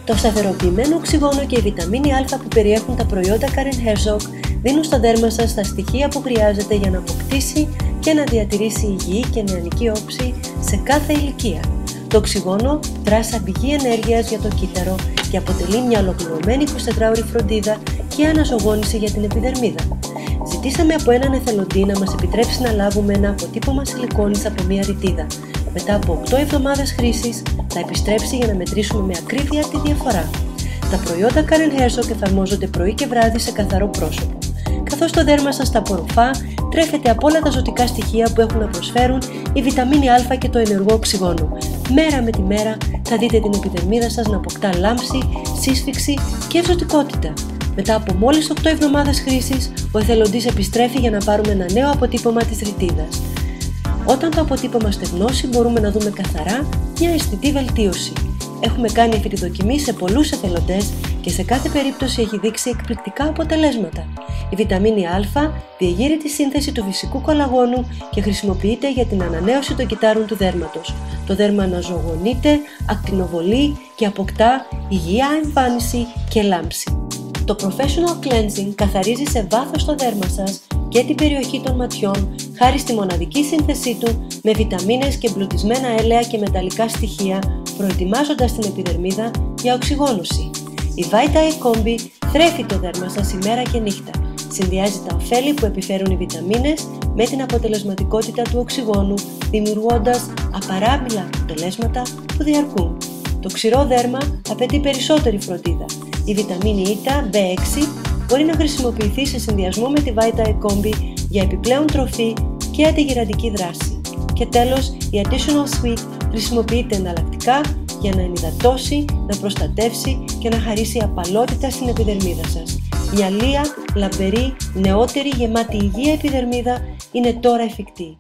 Το σταθεροποιημένο οξυγόνο και η βιταμίνη Α που περιέχουν τα προϊόντα Karen Herzog δίνουν στο δέρμα σας τα στοιχεία που χρειάζεται για να αποκτήσει και να διατηρήσει υγιή και νεανική όψη σε κάθε ηλικία. Το οξυγόνο δρά σαν πηγή ενέργειας για το κύτταρο και αποτελεί μια ολοκληρωμένη 24ωρη φροντίδα και αναζωογόνηση για την επιδερμίδα. Ζητήσαμε από έναν εθελοντή να μας επιτρέψει να λάβουμε ένα αποτύπωμα σιλικόνης από μια ρητίδα. Μετά από 8 εβδομάδες χρήσης θα επιστρέψει για να μετρήσουμε με ακρίβεια τη διαφορά. Τα προϊόντα Karen Herzog εφαρμόζονται πρωί και βράδυ σε καθαρό πρόσωπο. Καθώς το δέρμα σας τα απορροφά, τρέφεται από όλα τα ζωτικά στοιχεία που έχουν να προσφέρουν η βιταμίνη Α και το ενεργό οξυγόνο. Μέρα με τη μέρα θα δείτε την επιδερμίδα σας να αποκτά λάμψη, σύσφιξη και ζωτικότητα. Μετά από μόλις 8 εβδομάδες χρήσης, ο εθελοντής επιστρέφει για να πάρουμε ένα νέο αποτύπωμα της ρητίδας. Όταν το αποτύπωμα στεγνώσει, μπορούμε να δούμε καθαρά μια αισθητή βελτίωση. Έχουμε κάνει αυτή τη δοκιμή σε πολλούς εθελοντές και σε κάθε περίπτωση έχει δείξει εκπληκτικά αποτελέσματα. Η βιταμίνη Α διεγείρει τη σύνθεση του φυσικού κολαγόνου και χρησιμοποιείται για την ανανέωση των κυττάρων του δέρματος. Το δέρμα αναζωογονείται, ακτινοβολεί και αποκτά υγιειά εμφάνιση και λάμψη. Το Professional Cleansing καθαρίζει σε βάθος το δέρμα σας και την περιοχή των ματιών χάρη στη μοναδική σύνθεσή του με βιταμίνες και εμπλουτισμένα έλαια και μεταλλικά στοιχεία, προετοιμάζοντας την επιδερμίδα για οξυγόνωση. Η Vita E Combi θρέφει το δέρμα σας ημέρα και νύχτα. Συνδυάζει τα ωφέλη που επιφέρουν οι βιταμίνες με την αποτελεσματικότητα του οξυγόνου, δημιουργώντας απαράμιλα αποτελέσματα που διαρκούν. Το ξηρό δέρμα απαιτεί περισσότερη φροντίδα. Η βιταμίνη Ήτα B6 μπορεί να χρησιμοποιηθεί σε συνδυασμό με τη Vita E Combi για επιπλέον τροφή και αντιγυραντική δράση. Και τέλος, η Additional Sweet χρησιμοποιείται εναλλακτικά για να ενυδατώσει, να προστατεύσει και να χαρίσει απαλότητα στην επιδερμίδα σας. Μια λία, λαμπερή, νεότερη, γεμάτη υγεία επιδερμίδα είναι τώρα εφικτή.